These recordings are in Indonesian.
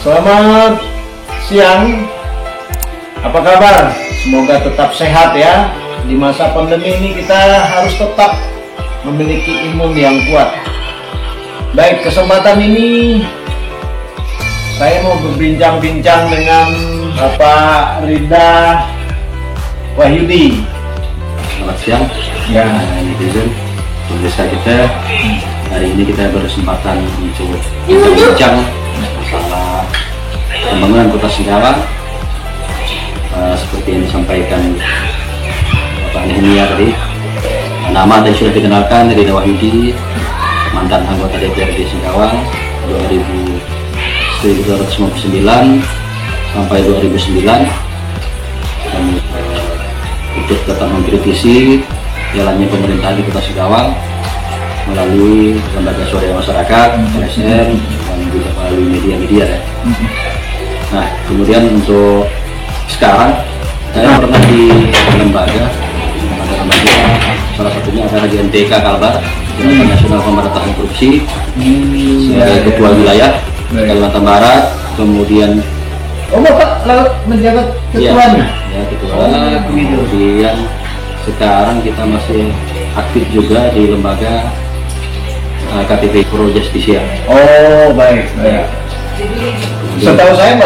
Selamat siang. Apa kabar? Semoga tetap sehat ya. Di masa pandemi ini kita harus tetap memiliki imun yang kuat. Baik, kesempatan ini saya mau berbincang-bincang dengan Bapak Rinda Wahyudi. Selamat siang Ya, netizen. Pemirsa kita, hari ini kita berkesempatan untuk bincang masalah pembangunan Kota Singkawang. Seperti yang disampaikan Bapak Nehemia tadi, nama dan sudah dikenalkan Rinda Wahyudi, mantan anggota DPRD Singkawang 1999 sampai 2009, dan ikut tetap mengkritisi jalannya pemerintahan di Kota Singkawang melalui lembaga swadaya masyarakat, LSM, dan juga melalui media-media ya. Nah, kemudian untuk sekarang saya pernah di lembaga salah satunya adalah di NTK Kalbar, Gerakan Nasional Pemberantasan Korupsi, sebagai ketua wilayah Kalimantan Barat. Kemudian Bapak menjabat ketuanya? Ya, ketua. Kemudian sekarang kita masih aktif juga di lembaga KTP Pro Justisia. Oh, baik. Setahu saya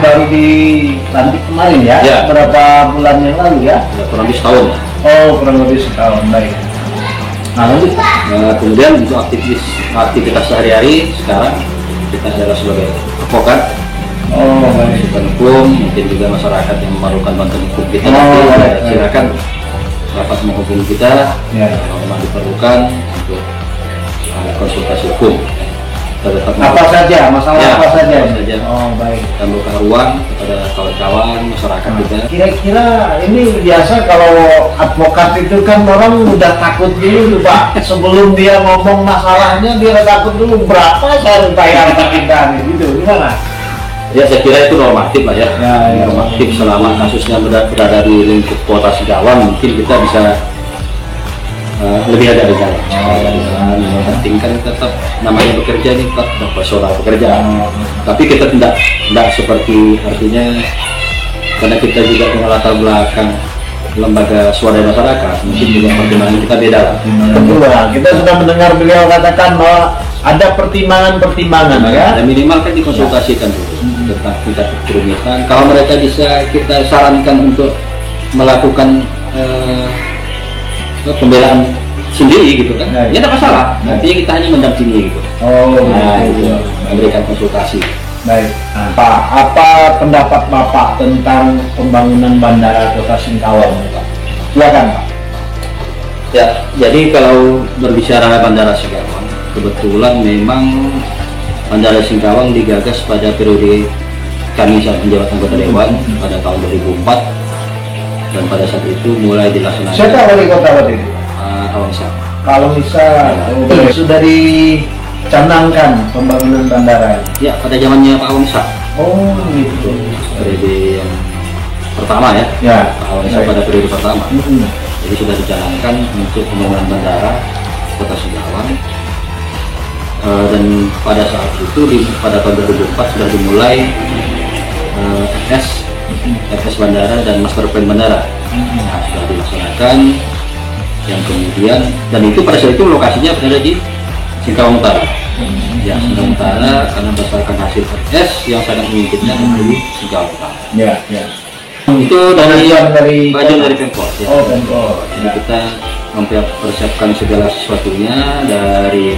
baru dilantik kemarin ya? Ya. Berapa bulan yang lalu ya? Kurang lebih setahun. Oh, kurang lebih setahun, baik. Nah, lanjut. Kemudian untuk aktivitas sehari-hari sekarang kita adalah sebagai advokat. Oh, baik. Bantuan hukum, mungkin juga masyarakat yang memerlukan bantuan hukum kita. Silakan dapat menghubungi kita kalau memang diperlukan untuk konsultasi hukum. Apa saja, masalah apa saja? Oh, baik. Kita buka ruang kepada kawan-kawan masyarakat juga. Kira-kira ini biasa kalau advokat itu kan orang udah takut dulu tuh, Pak. Sebelum dia ngomong masalahnya dia udah takut dulu, berapa saya harus bayar kita gitu. Gimana? Ya, saya kira itu normatif lah ya. Normatif selama kasusnya berada di lingkup Kota Singkawang, mungkin kita bisa lebih ada di jalan. Yang penting kan tetap namanya bekerja ini tetap profesional pekerjaan. Tapi kita tidak seperti, artinya karena kita juga dengan latar belakang lembaga swadaya masyarakat, mungkin juga pertimbangan kita beda lah. Betul lah. Kita sudah mendengar beliau katakan bahwa ada pertimbangan ya. Dan minimal kan dikonsultasikan dulu tentang tingkat kerumitan. Kalau mereka bisa kita sarankan untuk melakukan pembelaan sendiri gitu kan, ya tidak masalah. Nantinya kita hanya mendampingi gitu. Itu memberikan konsultasi. Baik, Pak, apa pendapat Bapak tentang pembangunan Bandara Kota Singkawang, Pak? Silakan, Pak. Ya, jadi kalau berbicara Bandara Singkawang, kebetulan memang Bandara Singkawang digagas pada periode kami saat menjabat anggota Dewan pada tahun 2004, dan pada saat itu mulai dilaksanakan. Siapa wali kota waktu itu? Awangsa. Kalau bisa sudah dicanangkan pembangunan bandara. Ya, pada zamannya Pak Awangsa. Oh, gitu. Periode yang pertama ya. Pak Awangsa pada periode pertama. Jadi sudah dicanangkan untuk pembangunan bandara Kota Singkawang. Dan pada saat itu pada tahun 2004 sudah dimulai FS Bandara dan Master Plan Bandara. Nah, sudah dilaksanakan, yang kemudian, dan itu pada saat itu lokasinya berada di Singkawang Utara. Ya, Singkawang Utara, karena berdasarkan hasil FS yang sangat mungkinnya di Singkawang Utara. Itu dari bagian dari Pemkot. Ya. Oh, Pemkot. Jadi kita mempersiapkan segala sesuatunya dari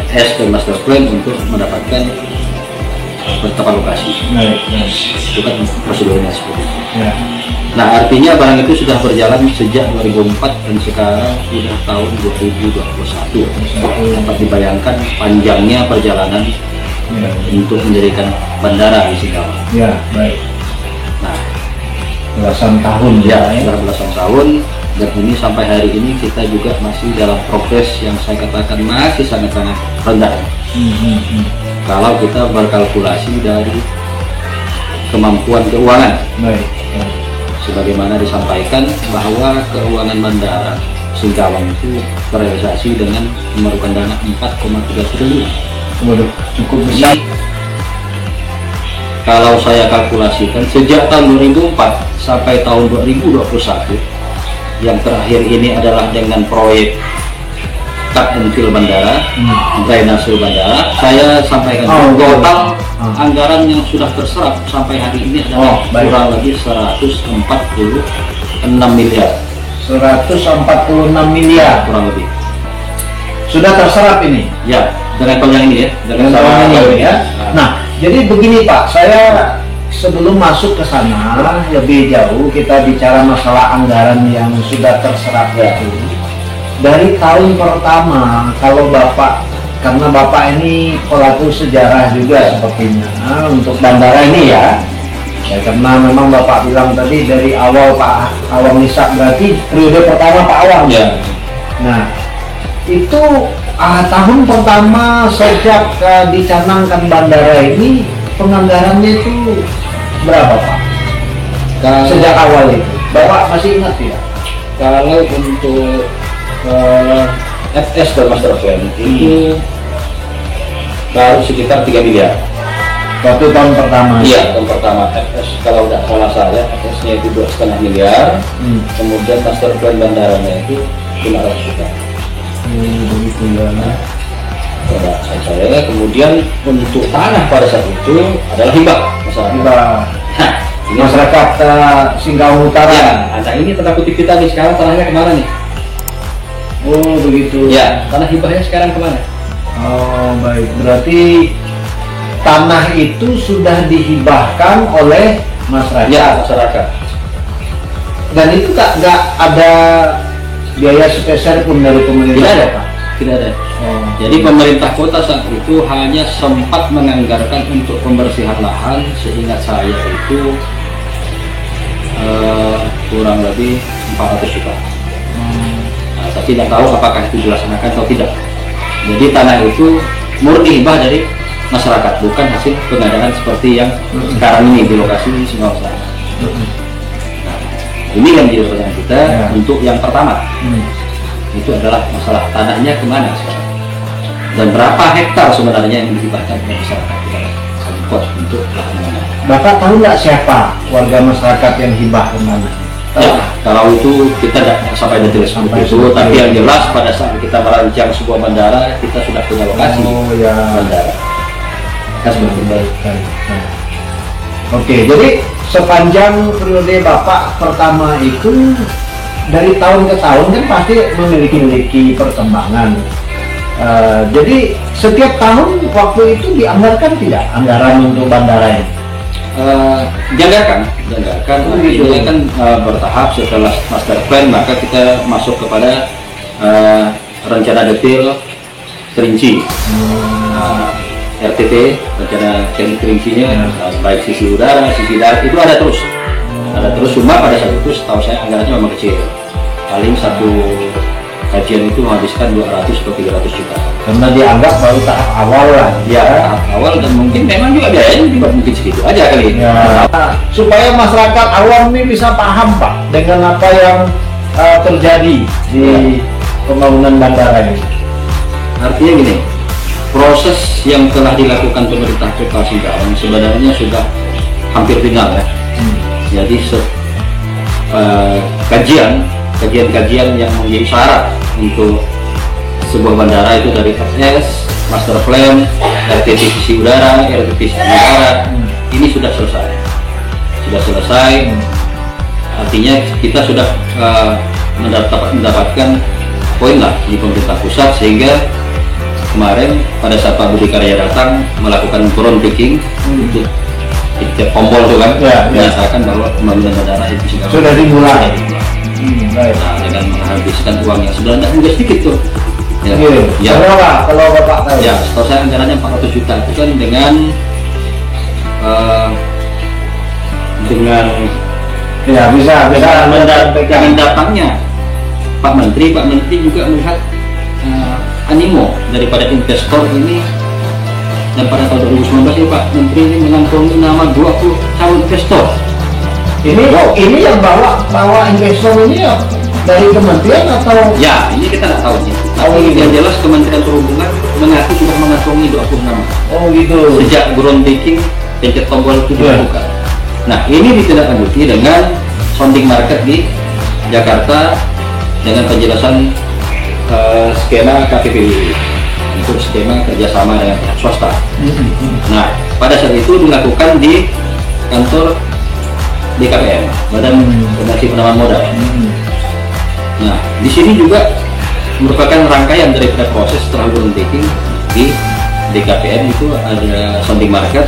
FS dan Master Plan untuk mendapatkan penetapan lokasi. Itu kan prosedurnya seperti itu. Nah, artinya barang itu sudah berjalan sejak 2004 dan sekarang sudah tahun 2021. Dapat dibayangkan panjangnya perjalanan untuk menjadikan bandara di Singkawang. Nah, belasan tahun sudah belasan tahun, dan ini sampai hari ini kita juga masih dalam progres yang saya katakan masih sangat-sangat rendah. Kalau kita berkalkulasi dari kemampuan keuangan. Sebagaimana disampaikan bahwa keuangan bandara Singkawang itu terrealisasi dengan memerlukan dana 4,3 triliun. Waduh, cukup besar. kalau saya kalkulasikan sejak tahun 2004 sampai tahun 2021 yang terakhir ini adalah dengan proyek cut and fill bandara, drainase bandara, saya sampaikan total anggaran yang sudah terserap sampai hari ini adalah kurang lebih 146 miliar. 146 miliar Kurang lebih. sudah terserap ini Ya, dengan level yang ini ya, dengan sama ini ya. Nah, jadi begini Pak, saya sebelum masuk ke sana lebih jauh kita bicara masalah anggaran yang sudah terserap itu. Dari tahun pertama, kalau Bapak, karena Bapak ini pelaku sejarah juga sepertinya untuk bandara ini ya. Ya, karena memang Bapak bilang tadi dari awal Pak Awang Nisa, berarti periode pertama Pak Awang Ya. Nah, itu tahun pertama sejak dicanangkan bandara ini, penganggarannya itu berapa Pak? Sejak awal itu, Bapak masih ingat tidak? Kalau untuk FS dan master plan itu baru sekitar 3 miliar. Waktu tahun pertama. Iya, tahun pertama FS kalau udah salah saya FS-nya itu 2,5 miliar. Kemudian master plan bandaranya itu 500 juta. Begitu ya. Pada saat saya, kemudian untuk tanah pada saat itu adalah hibah masyarakat. Nah, ini Masyarakat Singkawang Utara. ya, nah ini tanda kutip kita nih sekarang tanahnya kemana nih? Oh begitu. Ya, tanah hibahnya sekarang kemana? Oh baik. Berarti tanah itu sudah dihibahkan oleh masyarakat. Ya, masyarakat. Dan itu nggak ada biaya spesial pun dari pemerintah. Tidak ada, Pak. Tidak ada. Oh. Jadi pemerintah kota saat itu hanya sempat menganggarkan untuk pembersihan lahan, seingat saya itu kurang lebih 400 juta. Nah, saya tidak tahu apakah itu dilaksanakan atau tidak. Jadi tanah itu murni hibah dari masyarakat, bukan hasil pengadaan seperti yang sekarang ini di lokasi Singkawang Utara. Nah, ini yang jadi pertanyaan kita untuk yang pertama. Itu adalah masalah tanahnya kemana sekarang dan berapa hektar sebenarnya yang dihibahkan oleh masyarakat kepada Pemkot untuk lahan mana. Bapak tahu nggak siapa warga masyarakat yang hibah kemana? Ya, kalau itu kita tidak sampai detail seperti itu, tapi yang jelas pada saat kita merancang sebuah bandara kita sudah punya lokasi bandara. Seperti itu. Oke, jadi sepanjang periode Bapak pertama itu dari tahun ke tahun kan pasti memiliki perkembangan. Jadi setiap tahun waktu itu dianggarkan tidak anggaran untuk bandara ini? Dianggarkan, ini kan bertahap. Setelah master plan maka kita masuk kepada rencana detail terinci. RTT, rencana teknik rincinya, baik sisi udara, sisi darat itu ada terus. Cuma pada saat itu setahu saya anggarannya memang kecil, paling satu kajian itu menghabiskan 200 atau 300 juta karena dianggap baru tahap awal lah tahap awal, dan mungkin memang juga biayanya juga mungkin segitu aja kali supaya masyarakat awam ini bisa paham Pak dengan apa yang terjadi di pembangunan bandara ini. Artinya gini, proses yang telah dilakukan pemerintah Kota Singkawang sebenarnya sudah hampir final ya. Jadi kajian-kajian yang menjadi syarat untuk sebuah bandara itu dari FS, master plan, RTT sisi udara, RTT sisi udara, ini sudah selesai. Artinya kita sudah mendapatkan poin lah di pemerintah pusat, sehingga kemarin pada saat Pak Budi Karya datang melakukan groundbreaking untuk tiap kompol itu kan menyatakan bahwa pembangunan bandara itu sudah dimulai. Nah, dengan menghabiskan uang yang sebenarnya tidak sedikit tuh. Berapa kalau Bapak tahu? Ya, setahu saya anggarannya 400 juta itu kan dengan bisa dengan datangnya Pak Menteri juga melihat animo daripada investor ini. Dan pada tahun 2019 ini Pak Menteri ini mengantongi nama 20 calon investor. Ini yang bawa investor ini ya dari kementerian atau? Ya, ini kita nggak tahu nih. Tapi yang jelas Kementerian Perhubungan mengaku sudah mengantongi 20 nama. Oh gitu. Sejak groundbreaking pencet tombol itu Iya. dibuka. Nah, ini ditindaklanjuti dengan sounding market di Jakarta dengan penjelasan skema KPPW untuk skema kerjasama dengan pihak swasta. Nah, pada saat itu dilakukan di kantor BKPM, Badan Koordinasi Penanaman Modal. Nah, di sini juga merupakan rangkaian daripada proses setelah groundbreaking di BKPM. Itu ada sounding market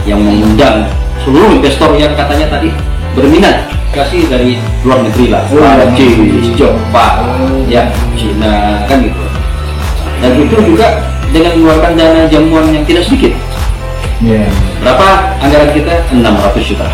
yang mengundang seluruh investor yang katanya tadi berminat, kasih dari luar negeri lah, Prancis, Jepang, ya, Cina, kan gitu. Dan itu juga dengan mengeluarkan dana jamuan yang tidak sedikit. Berapa anggaran kita? 600 juta.